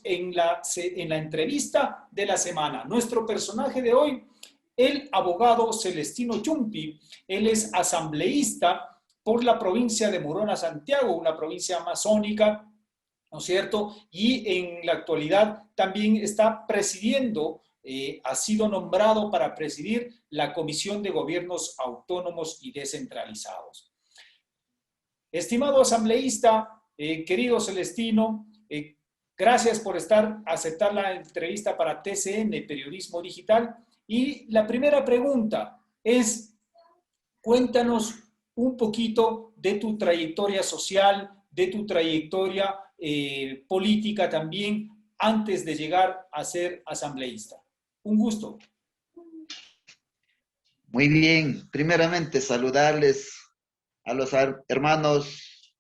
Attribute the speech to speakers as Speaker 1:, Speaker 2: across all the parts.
Speaker 1: en la entrevista de la semana. Nuestro personaje de hoy, el abogado Celestino Chumpi. Él es asambleísta por la provincia de Morona Santiago, una provincia amazónica, ¿no es cierto? Y en la actualidad también está presidiendo, ha sido nombrado para presidir la Comisión de Gobiernos Autónomos y Descentralizados. Estimado asambleísta, querido Celestino, gracias por aceptar la entrevista para TCN, Periodismo Digital. Y la primera pregunta es, cuéntanos un poquito de tu trayectoria social, de tu trayectoria política también, antes de llegar a ser asambleísta. Un gusto.
Speaker 2: Muy bien, primeramente saludarles a los hermanos,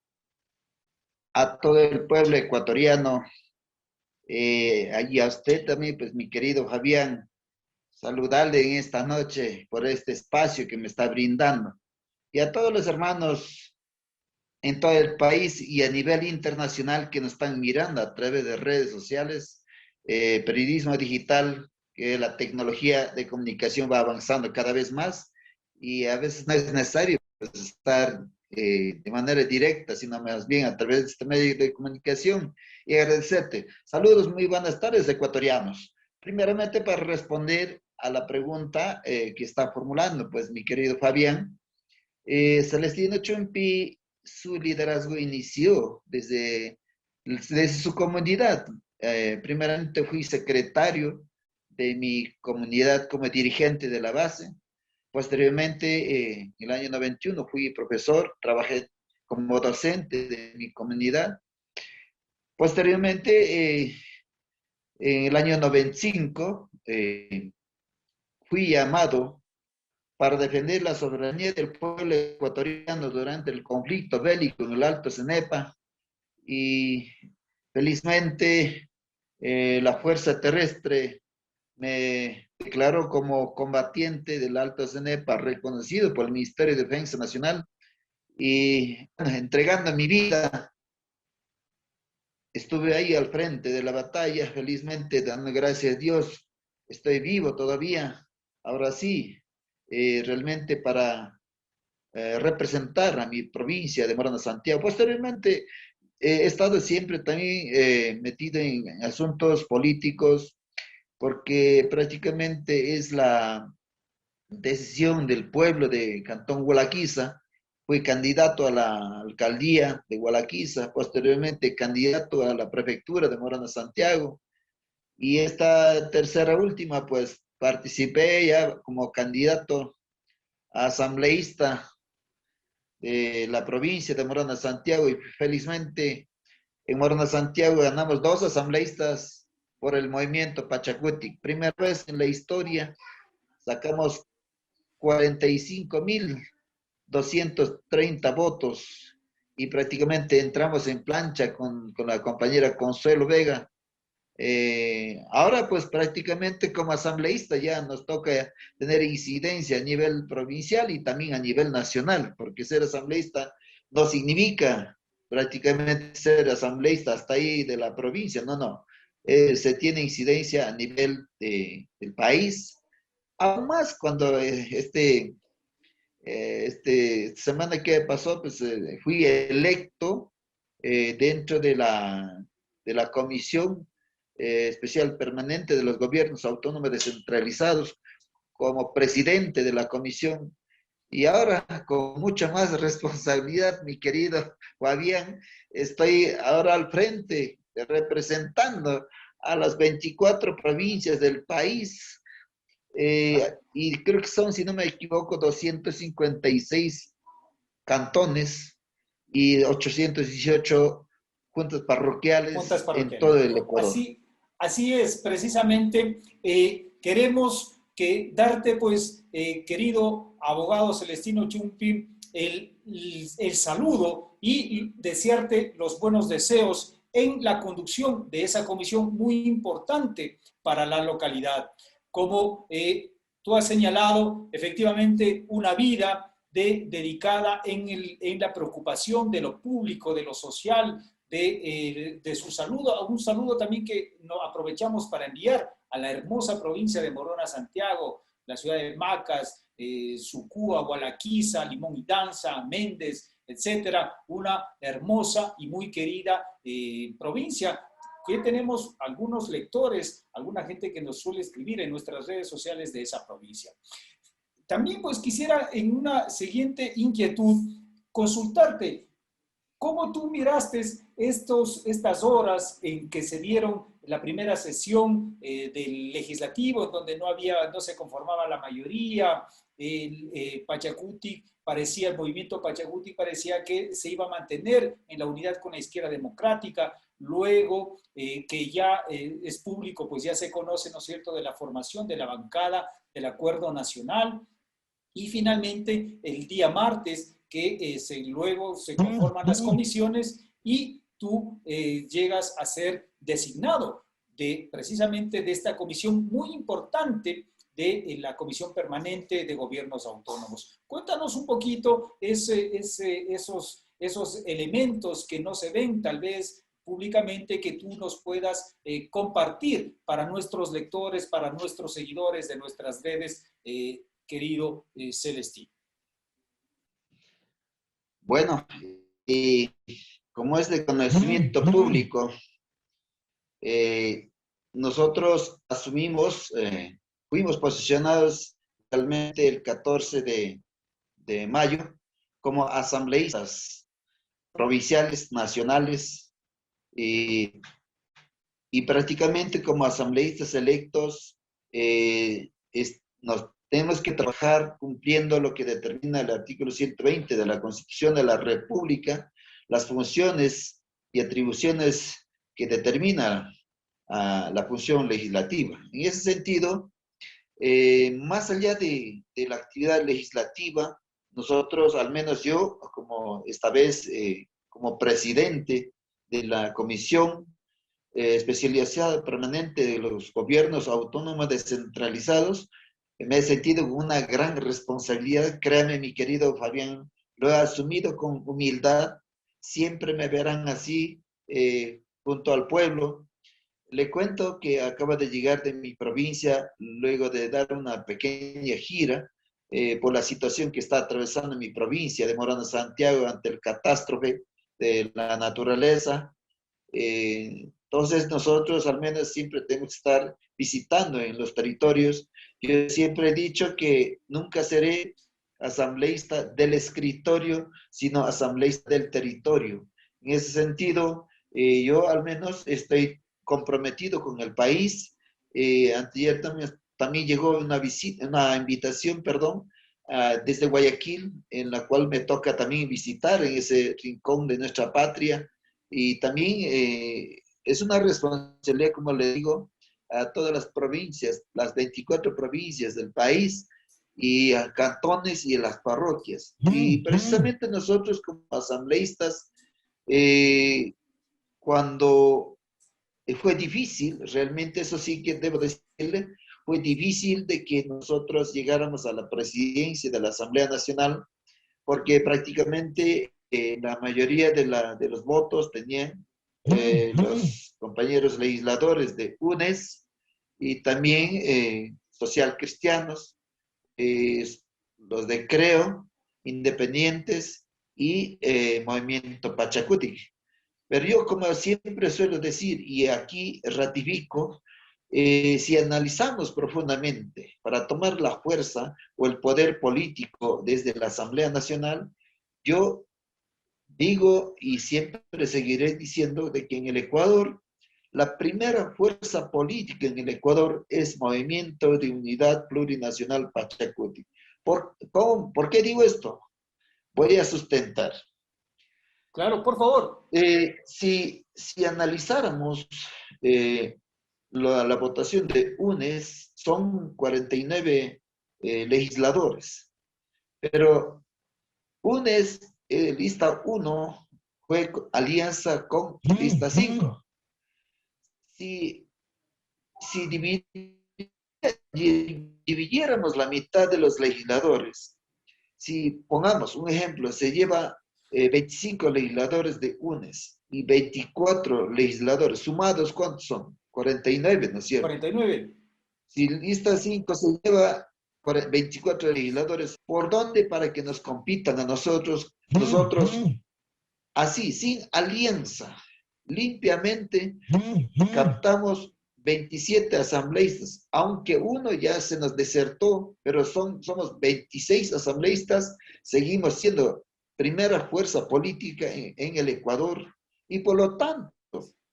Speaker 2: a todo el pueblo ecuatoriano, y a usted también, pues mi querido Fabián, saludarle en esta noche por este espacio que me está brindando. Y a todos los hermanos en todo el país y a nivel internacional que nos están mirando a través de redes sociales, periodismo digital, que la tecnología de comunicación va avanzando cada vez más y a veces no es necesario pues, estar de manera directa, sino más bien a través de este medio de comunicación. Y agradecerte. Saludos, muy buenas tardes, ecuatorianos. Primeramente, para responder a la pregunta que está formulando, pues mi querido Fabián, Celestino Chumpi, su liderazgo inició desde su comunidad. Primeramente fui secretario de mi comunidad como dirigente de la base. Posteriormente, en el año 91 fui profesor, trabajé como docente de mi comunidad. Posteriormente, en el año 95, fui llamado para defender la soberanía del pueblo ecuatoriano durante el conflicto bélico en el Alto Cenepa y felizmente la Fuerza Terrestre me declaró como combatiente del Alto Cenepa, reconocido por el Ministerio de Defensa Nacional y entregando mi vida. Estuve ahí al frente de la batalla, felizmente dando gracias a Dios, estoy vivo todavía, ahora sí, realmente para representar a mi provincia de Morona Santiago. Posteriormente he estado siempre también metido en asuntos políticos porque prácticamente es la decisión del pueblo de Cantón Gualaquiza. Fui candidato a la alcaldía de Gualaquiza, posteriormente candidato a la prefectura de Morona Santiago. Y esta tercera última, pues participé ya como candidato a asambleísta de la provincia de Morona Santiago y felizmente en Morona Santiago ganamos 2 asambleístas por el movimiento Pachacutic. Primera vez en la historia sacamos 45.230 votos y prácticamente entramos en plancha con la compañera Consuelo Vega. Ahora pues prácticamente como asambleísta ya nos toca tener incidencia a nivel provincial y también a nivel nacional, porque ser asambleísta no significa prácticamente ser asambleísta hasta ahí de la provincia, no. Se tiene incidencia a nivel del país, aún más cuando semana que pasó, pues fui electo dentro de la Comisión Especial Permanente de los Gobiernos Autónomos Descentralizados como presidente de la comisión. Y ahora, con mucha más responsabilidad, mi querido Fabián, estoy ahora al frente, representando a las 24 provincias del país. Y creo que son, si no me equivoco, 256 cantones y 818 juntas parroquiales en todo el Ecuador.
Speaker 1: Así es, precisamente. Queremos darte, pues, querido abogado Celestino Chumpi, el saludo y desearte los buenos deseos en la conducción de esa comisión muy importante para la localidad. Como tú has señalado, efectivamente, una vida dedicada en la preocupación de lo público, de lo social, de su saludo, un saludo también que aprovechamos para enviar a la hermosa provincia de Morona, Santiago, la ciudad de Macas, Sucúa, Gualaquiza, Limón y Danza, Méndez, etcétera, una hermosa y muy querida provincia que tenemos algunos lectores, alguna gente que nos suele escribir en nuestras redes sociales de esa provincia. También pues quisiera en una siguiente inquietud consultarte, ¿cómo tú miraste estas horas en que se dieron la primera sesión del legislativo, en donde no se conformaba la mayoría, Pachacuti parecía, el movimiento Pachacuti parecía que se iba a mantener en la unidad con la izquierda democrática, luego que ya es público, pues ya se conoce, ¿no es cierto?, de la formación de la bancada del Acuerdo Nacional, y finalmente el día martes que luego se conforman las comisiones y tú llegas a ser designado precisamente de esta comisión muy importante de la Comisión Permanente de Gobiernos Autónomos. Cuéntanos un poquito esos elementos que no se ven tal vez públicamente, que tú nos puedas compartir para nuestros lectores, para nuestros seguidores de nuestras redes, querido Celestín.
Speaker 2: Bueno, y como es de conocimiento público, nosotros asumimos, fuimos posicionados realmente el 14 de mayo como asambleístas provinciales, nacionales, y prácticamente como asambleístas electos nos tenemos que trabajar cumpliendo lo que determina el artículo 120 de la Constitución de la República, las funciones y atribuciones que determina la función legislativa. En ese sentido, más allá de la actividad legislativa, nosotros, al menos yo, como esta vez como presidente de la Comisión Especializada Permanente de los Gobiernos Autónomos Descentralizados, me he sentido con una gran responsabilidad. Créame, mi querido Fabián, lo he asumido con humildad. Siempre me verán así, junto al pueblo. Le cuento que acaba de llegar de mi provincia, luego de dar una pequeña gira por la situación que está atravesando mi provincia de Morona, Santiago, ante el catástrofe de la naturaleza. Entonces nosotros al menos siempre tenemos que estar visitando en los territorios. Yo siempre he dicho que nunca seré asambleísta del escritorio, sino asambleísta del territorio. En ese sentido, yo al menos estoy comprometido con el país. Anteayer también llegó una invitación, perdón, desde Guayaquil, en la cual me toca también visitar en ese rincón de nuestra patria. Y también es una responsabilidad, como le digo, a todas las provincias, las 24 provincias del país, y a cantones y a las parroquias. Y precisamente nosotros como asambleístas, cuando fue difícil, realmente eso sí que debo decirle, fue difícil de que nosotros llegáramos a la presidencia de la Asamblea Nacional, porque prácticamente la mayoría de los votos tenían los compañeros legisladores de UNES y también social cristianos, los de Creo, independientes y Movimiento Pachacuti. Pero yo, como siempre suelo decir, y aquí ratifico, si analizamos profundamente para tomar la fuerza o el poder político desde la Asamblea Nacional, yo digo y siempre seguiré diciendo de que en el Ecuador, la primera fuerza política en el Ecuador es Movimiento de Unidad Plurinacional Pachacuti. ¿Por qué digo esto? Voy a sustentar.
Speaker 1: Claro, por favor.
Speaker 2: Si analizáramos la votación de UNES, son 49 legisladores, pero UNES, lista 1, fue alianza con lista 5. Si dividiéramos la mitad de los legisladores, si pongamos un ejemplo, se lleva 25 legisladores de UNES y 24 legisladores sumados, ¿cuántos son? 49, ¿no es cierto?
Speaker 1: 49.
Speaker 2: Si lista 5 se lleva 24 legisladores, ¿por dónde? Para que nos compitan a nosotros, así, sin alianza, limpiamente, captamos 27 asambleístas, aunque uno ya se nos desertó, pero somos 26 asambleístas, seguimos siendo primera fuerza política en el Ecuador y por lo tanto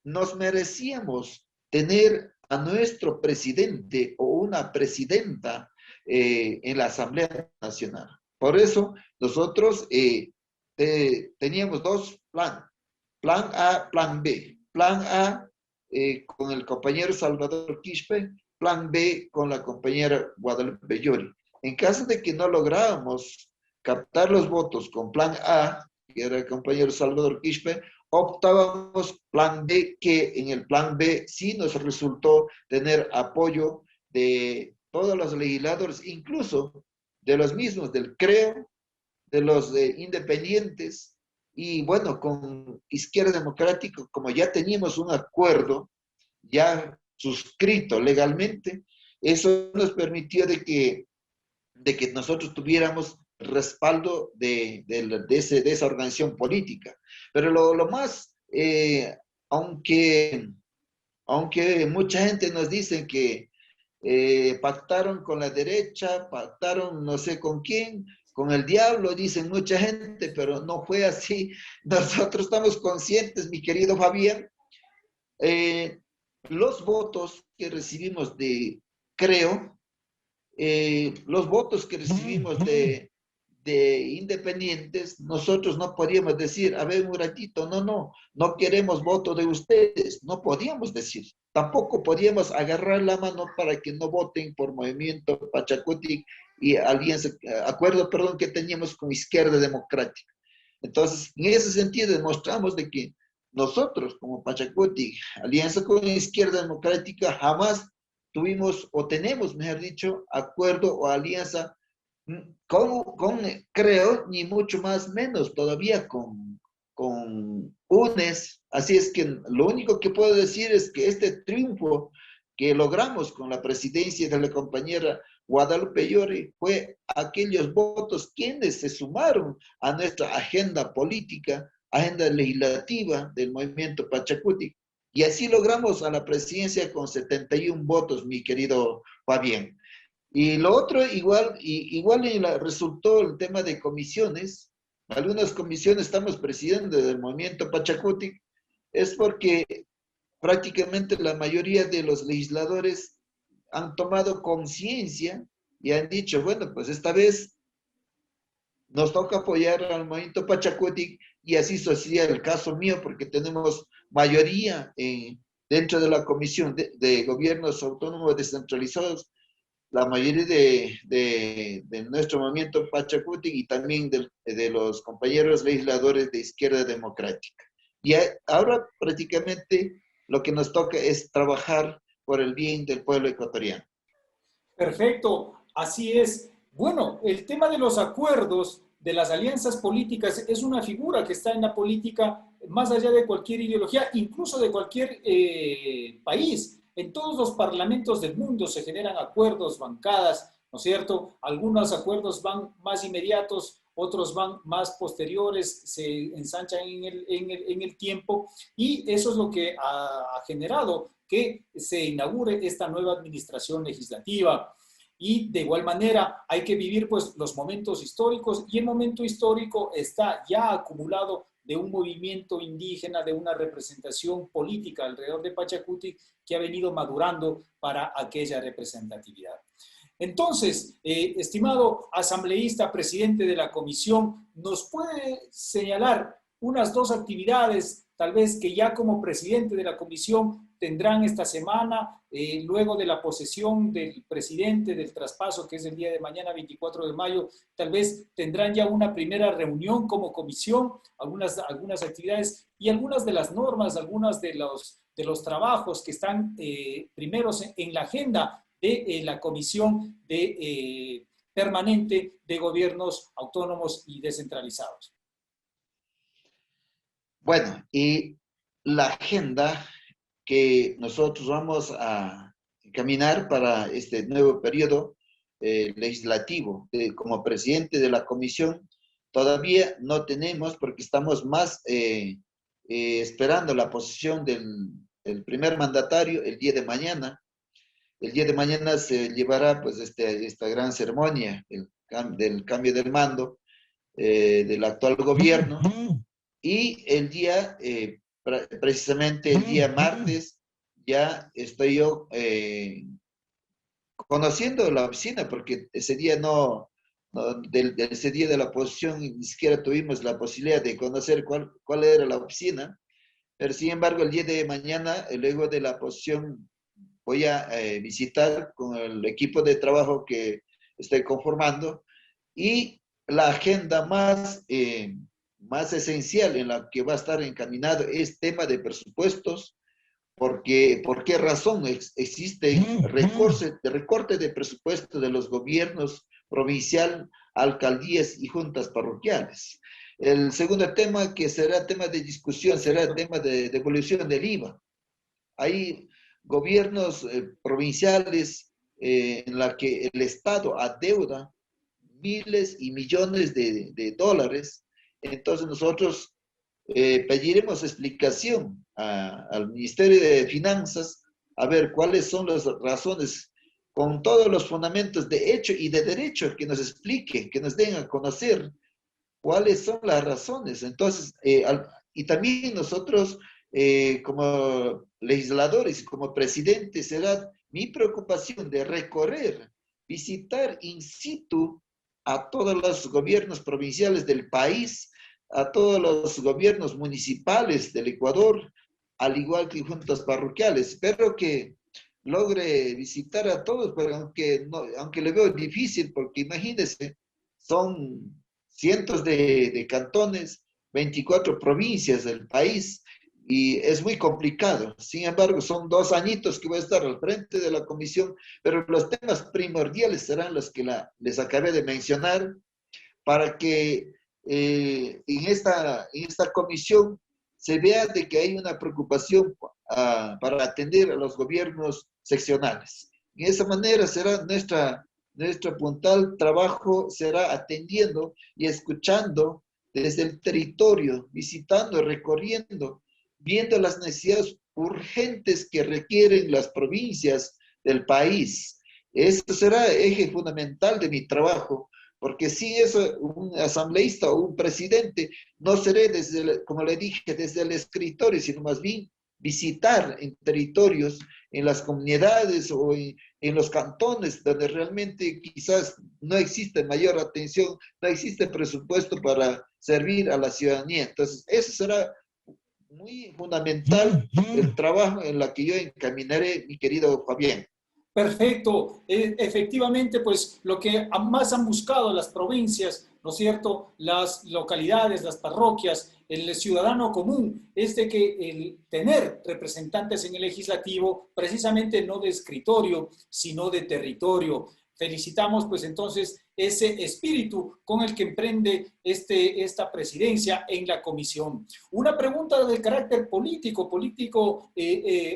Speaker 2: nos merecíamos tener a nuestro presidente o una presidenta en la Asamblea Nacional. Por eso nosotros teníamos dos planes, plan A, plan B. Plan A con el compañero Salvador Quispe, plan B con la compañera Guadalupe Llori. En caso de que no lográbamos captar los votos con plan A, que era el compañero Salvador Quispe, optábamos plan B, que en el plan B sí nos resultó tener apoyo de todos los legisladores, incluso de los mismos del CREO, de los independientes, y bueno, con Izquierda Democrática, como ya teníamos un acuerdo ya suscrito legalmente, eso nos permitió de que nosotros tuviéramos respaldo de esa organización política. Pero lo más, aunque mucha gente nos dice que pactaron con la derecha, pactaron no sé con quién, con el diablo, dicen mucha gente, pero no fue así. Nosotros estamos conscientes, mi querido Fabián, los votos que recibimos de Creo, los votos que recibimos de independientes, nosotros no podíamos decir, a ver un ratito, no queremos voto de ustedes, no podíamos decir. Tampoco podíamos agarrar la mano para que no voten por Movimiento Pachacuti y alianza, acuerdo, perdón, que teníamos con Izquierda Democrática. Entonces, en ese sentido demostramos de que nosotros, como Pachacuti, alianza con Izquierda Democrática, jamás tuvimos, o tenemos, mejor dicho, acuerdo o alianza Creo, ni mucho más menos todavía con UNES. Así es que lo único que puedo decir es que este triunfo que logramos con la presidencia de la compañera Guadalupe Llori fue aquellos votos quienes se sumaron a nuestra agenda política, agenda legislativa del movimiento Pachacuti. Y así logramos a la presidencia con 71 votos, mi querido Fabián. Y lo otro, igual resultó el tema de comisiones. Algunas comisiones estamos presidiendo del movimiento Pachacuti, es porque prácticamente la mayoría de los legisladores han tomado conciencia y han dicho, bueno, pues esta vez nos toca apoyar al movimiento Pachacuti, y así sería el caso mío, porque tenemos mayoría dentro de la Comisión de Gobiernos Autónomos Descentralizados, la mayoría de nuestro movimiento Pachacuti y también de los compañeros legisladores de Izquierda Democrática. Y ahora prácticamente lo que nos toca es trabajar por el bien del pueblo ecuatoriano.
Speaker 1: Perfecto, así es. Bueno, el tema de los acuerdos, de las alianzas políticas, es una figura que está en la política más allá de cualquier ideología, incluso de cualquier país. En todos los parlamentos del mundo se generan acuerdos, bancadas, ¿no es cierto? Algunos acuerdos van más inmediatos, otros van más posteriores, se ensanchan en el tiempo, y eso es lo que ha generado que se inaugure esta nueva administración legislativa. Y de igual manera hay que vivir pues los momentos históricos, y el momento histórico está ya acumulado de un movimiento indígena, de una representación política alrededor de Pachacuti que ha venido madurando para aquella representatividad. Entonces, estimado asambleísta, presidente de la comisión, ¿nos puede señalar unas dos actividades, tal vez que ya como presidente de la comisión tendrán esta semana, luego de la posesión del presidente, del traspaso, que es el día de mañana, 24 de mayo, tal vez tendrán ya una primera reunión como comisión, algunas actividades y algunas de las normas, algunas de los trabajos que están primeros en la agenda de la comisión permanente de gobiernos autónomos y descentralizados?
Speaker 2: Bueno, y la agenda que nosotros vamos a caminar para este nuevo periodo legislativo. Como presidente de la comisión, todavía no tenemos, porque estamos más esperando la posición del primer mandatario el día de mañana. El día de mañana se llevará pues esta gran ceremonia del cambio del mando del actual gobierno. Y el día, precisamente el día martes, ya estoy yo conociendo la oficina, porque ese día ese día de la oposición ni siquiera tuvimos la posibilidad de conocer cuál era la oficina, pero sin embargo el día de mañana, luego de la oposición, voy a visitar con el equipo de trabajo que estoy conformando y la agenda más esencial en la que va a estar encaminado es tema de presupuestos, porque ¿por qué razón existe recorte de presupuesto de los gobiernos provincial, alcaldías y juntas parroquiales? El segundo tema que será tema de discusión será el tema de devolución del IVA. Hay gobiernos provinciales en la que el Estado adeuda miles y millones de dólares. Entonces nosotros pediremos explicación al Ministerio de Finanzas a ver cuáles son las razones con todos los fundamentos de hecho y de derecho, que nos explique, que nos den a conocer cuáles son las razones. Entonces, y también nosotros como legisladores y como presidente será mi preocupación de recorrer, visitar in situ a todos los gobiernos provinciales del país, a todos los gobiernos municipales del Ecuador, al igual que juntas parroquiales. Espero que logre visitar a todos, pero aunque le veo difícil, porque imagínense, son cientos de cantones, 24 provincias del país, y es muy complicado. Sin embargo, son 2 añitos que voy a estar al frente de la comisión, pero los temas primordiales serán los que les acabé de mencionar, para que en esta comisión se vea de que hay una preocupación para atender a los gobiernos seccionales. De esa manera será nuestro puntual trabajo, será atendiendo y escuchando desde el territorio, visitando, recorriendo, viendo las necesidades urgentes que requieren las provincias del país. Eso será eje fundamental de mi trabajo, porque si es un asambleísta o un presidente, no seré como le dije, desde el escritorio, sino más bien visitar en territorios, en las comunidades o en los cantones, donde realmente quizás no existe mayor atención, no existe presupuesto para servir a la ciudadanía. Entonces, eso será muy fundamental el trabajo en la que yo encaminaré, mi querido Fabián.
Speaker 1: Perfecto. Efectivamente, pues lo que más han buscado las provincias, ¿no es cierto? Las localidades, las parroquias, el ciudadano común, es de que el tener representantes en el legislativo, precisamente no de escritorio, sino de territorio. Felicitamos pues entonces ese espíritu con el que emprende esta presidencia en la comisión. Una pregunta de carácter político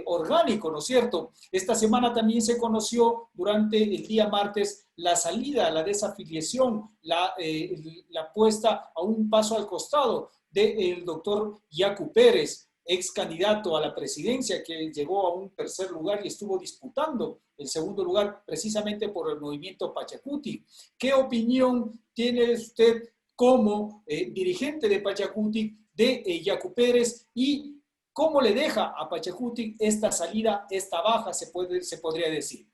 Speaker 1: orgánico, ¿no es cierto? Esta semana también se conoció durante el día martes la salida, la desafiliación, la puesta a un paso al costado del doctor Yacu Pérez, ex candidato a la presidencia, que llegó a un tercer lugar y estuvo disputando el segundo lugar precisamente por el movimiento Pachacuti. ¿Qué opinión tiene usted como dirigente de Pachacuti de Yacu Pérez y cómo le deja a Pachacuti esta salida, esta baja, se podría decir?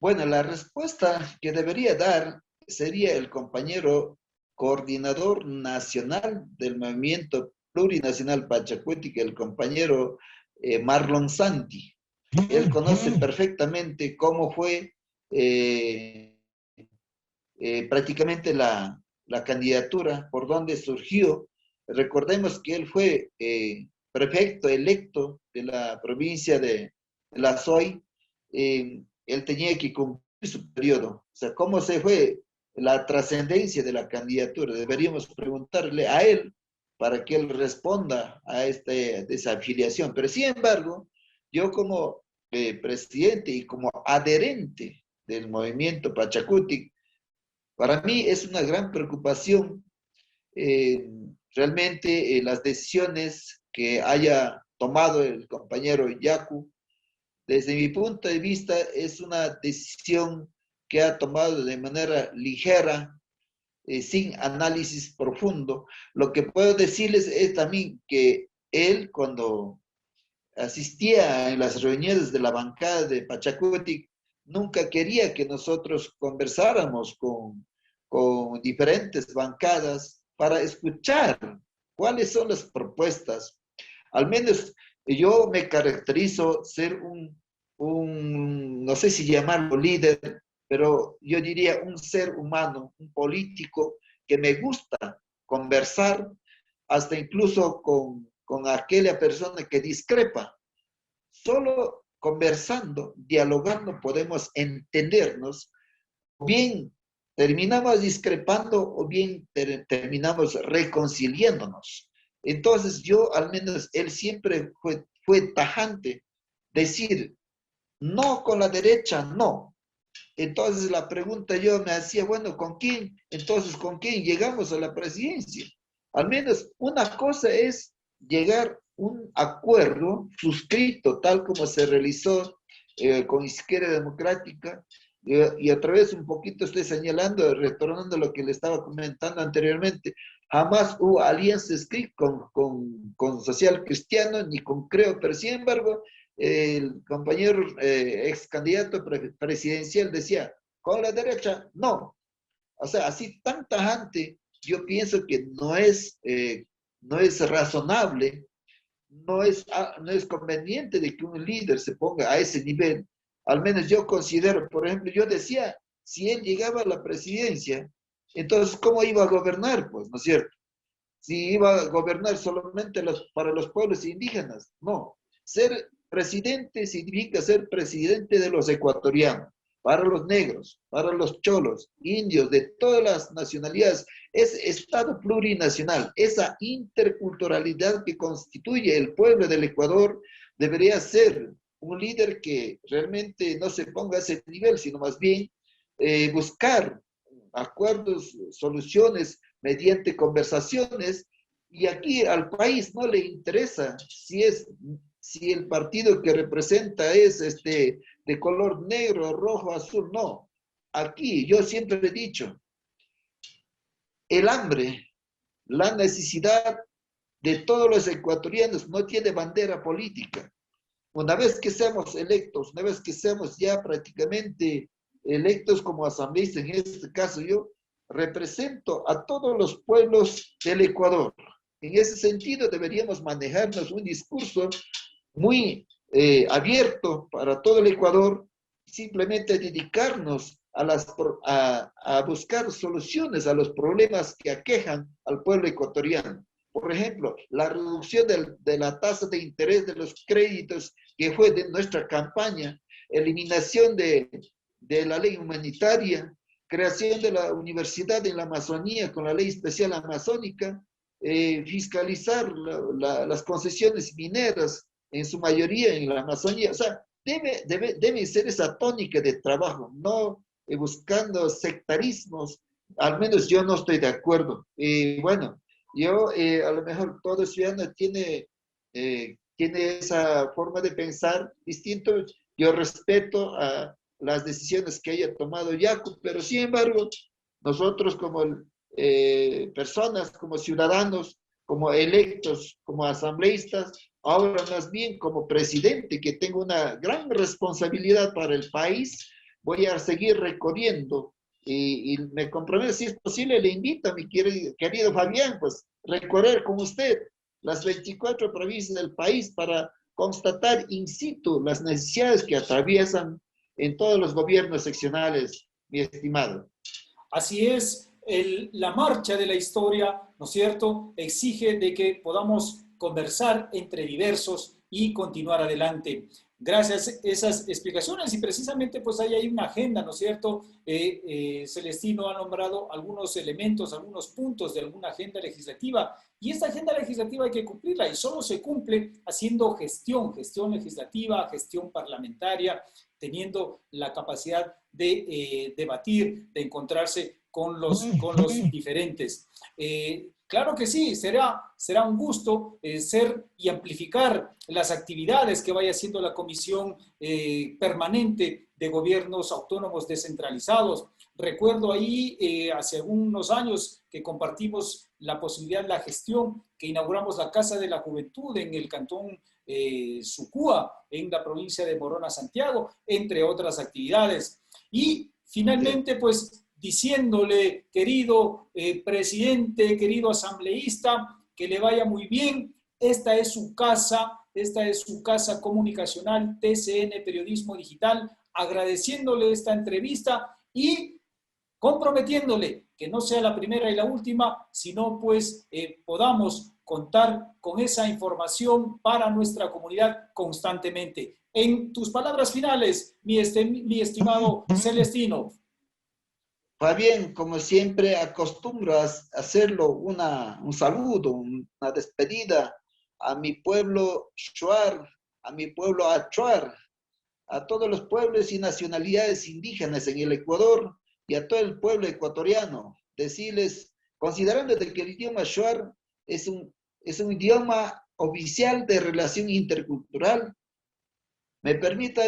Speaker 2: Bueno, la respuesta que debería dar sería el compañero coordinador nacional del movimiento plurinacional Pachacuti, el compañero Marlon Santi. Él conoce perfectamente cómo fue prácticamente la candidatura, por dónde surgió. Recordemos que él fue prefecto electo de la provincia de la SOI. Él tenía que cumplir su periodo. O sea, cómo se fue la trascendencia de la candidatura. Deberíamos preguntarle a él para que él responda a esta desafiliación. Pero sin embargo, yo como presidente y como adherente del movimiento Pachacutic, para mí es una gran preocupación realmente las decisiones que haya tomado el compañero Yacu. Desde mi punto de vista es una decisión que ha tomado de manera ligera, sin análisis profundo. Lo que puedo decirles es también que él, cuando asistía en las reuniones de la bancada de Pachacutic, nunca quería que nosotros conversáramos con diferentes bancadas para escuchar cuáles son las propuestas. Al menos yo me caracterizo ser no sé si llamarlo líder, pero yo diría un ser humano, un político que me gusta conversar hasta incluso con aquella persona que discrepa. Solo conversando, dialogando, podemos entendernos. O bien terminamos discrepando o bien terminamos reconciliándonos. Entonces yo, al menos, él siempre fue tajante, decir, no con la derecha, no. Entonces la pregunta yo me hacía, bueno, ¿con quién? Entonces, ¿con quién llegamos a la presidencia? Al menos una cosa es llegar a un acuerdo suscrito, tal como se realizó con Izquierda Democrática, y otra vez un poquito estoy señalando, retornando a lo que le estaba comentando anteriormente, jamás hubo alianza escrita con Social Cristiano ni con Creo, pero sin embargo, el compañero ex candidato presidencial decía, con la derecha, no. O sea, así tan tajante, yo pienso que no es razonable, no es conveniente de que un líder se ponga a ese nivel. Al menos yo considero, por ejemplo, yo decía, si él llegaba a la presidencia, entonces, ¿cómo iba a gobernar? Pues, ¿no es cierto? Si iba a gobernar solamente para los pueblos indígenas. No. Ser presidente significa ser presidente de los ecuatorianos, para los negros, para los cholos, indios, de todas las nacionalidades. Es Estado plurinacional. Esa interculturalidad que constituye el pueblo del Ecuador debería ser un líder que realmente no se ponga a ese nivel, sino más bien buscar acuerdos, soluciones mediante conversaciones, y aquí al país no le interesa si el partido que representa es de color negro, rojo, azul, no. Aquí yo siempre he dicho, el hambre, la necesidad de todos los ecuatorianos no tiene bandera política. Una vez que seamos electos, una vez que seamos ya prácticamente electos como asambleístas, en este caso yo represento a todos los pueblos del Ecuador. En ese sentido deberíamos manejarnos un discurso muy abierto para todo el Ecuador, simplemente dedicarnos a buscar soluciones a los problemas que aquejan al pueblo ecuatoriano. Por ejemplo, la reducción de la tasa de interés de los créditos que fue de nuestra campaña, eliminación de la ley humanitaria, creación de la universidad en la Amazonía con la ley especial amazónica, fiscalizar las concesiones mineras en su mayoría en la Amazonía. O sea, debe ser esa tónica de trabajo, no buscando sectarismos. Al menos yo no estoy de acuerdo. Bueno, yo a lo mejor todo ciudadano tiene esa forma de pensar distinto. Yo respeto a las decisiones que haya tomado Yacu, pero sin embargo, nosotros como personas, como ciudadanos, como electos, como asambleístas, ahora más bien como presidente, que tengo una gran responsabilidad para el país, voy a seguir recorriendo y me comprometo, si es posible, le invito a mi querido Fabián, pues recorrer con usted las 24 provincias del país para constatar in situ las necesidades que atraviesan en todos los gobiernos seccionales, mi estimado.
Speaker 1: Así es, la marcha de la historia, ¿no es cierto?, exige de que podamos conversar entre diversos y continuar adelante. Gracias a esas explicaciones y precisamente pues ahí hay una agenda, ¿no es cierto? Celestino ha nombrado algunos elementos, algunos puntos de alguna agenda legislativa y esta agenda legislativa hay que cumplirla y solo se cumple haciendo gestión legislativa, gestión parlamentaria, teniendo la capacidad de debatir, de encontrarse con los diferentes. Claro que sí, será un gusto ser y amplificar las actividades que vaya haciendo la Comisión Permanente de Gobiernos Autónomos Descentralizados. Recuerdo ahí hace unos años que compartimos la posibilidad, la gestión, que inauguramos la Casa de la Juventud en el cantón Sucúa, en la provincia de Morona, Santiago, entre otras actividades. Y finalmente, pues, diciéndole, querido presidente, querido asambleísta, que le vaya muy bien. Esta es su casa comunicacional, TCN Periodismo Digital, agradeciéndole esta entrevista y comprometiéndole que no sea la primera y la última, sino pues podamos contar con esa información para nuestra comunidad constantemente. En tus palabras finales, mi estimado Celestino.
Speaker 2: Fabián, como siempre, acostumbro a hacerlo un saludo, una despedida a mi pueblo Shuar, a mi pueblo Achuar, a todos los pueblos y nacionalidades indígenas en el Ecuador y a todo el pueblo ecuatoriano. Decirles, considerando que el idioma Shuar es un idioma oficial de relación intercultural, me permita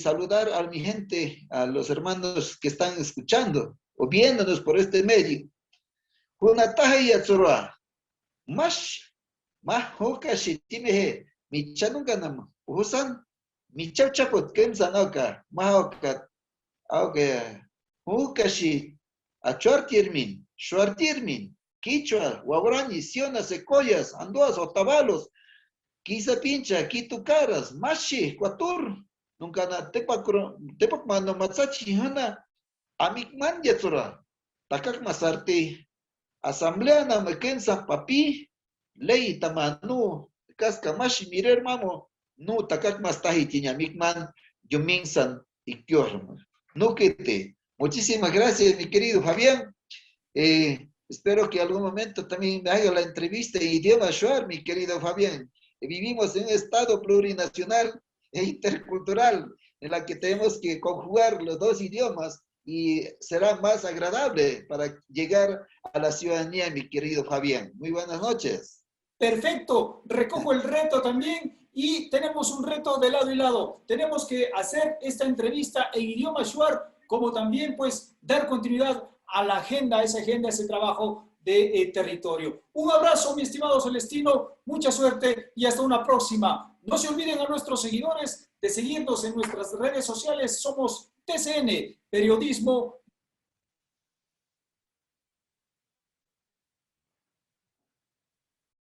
Speaker 2: saludar a mi gente, a los hermanos que están escuchando o viéndonos por este medio. Hunataja y Atzura, más hoka shitimehe, mi chanunganam, usan, mi chapchapot kemsanoka, mahoka, aunque hukashi, achuartirmin, shuartirmin, quichua, wabrani, siona, secoyas, andoas, otavalos, quizá pincha, quito caras, mashi, cuatur, nunca na tepak mano matsachi hana, amik man yatsura, takak masarte, asamblea na mekensa papi, ley tamanu, casca mashi mirer mamo, no takak mastahi tiña mikman, yuminsan y kyorma. No quete. Muchísimas gracias, mi querido Fabián. Espero que algún momento también me haga la entrevista en idioma Shuar, mi querido Fabián. Vivimos en un estado plurinacional e intercultural en la que tenemos que conjugar los dos idiomas y será más agradable para llegar a la ciudadanía, mi querido Fabián. Muy buenas noches.
Speaker 1: Perfecto, recojo el reto también y tenemos un reto de lado y lado. Tenemos que hacer esta entrevista en idioma Shuar, como también pues dar continuidad a la agenda, a ese trabajo de territorio. Un abrazo, mi estimado Celestino, mucha suerte y hasta una próxima. No se olviden a nuestros seguidores de seguirnos en nuestras redes sociales. Somos TCN, Periodismo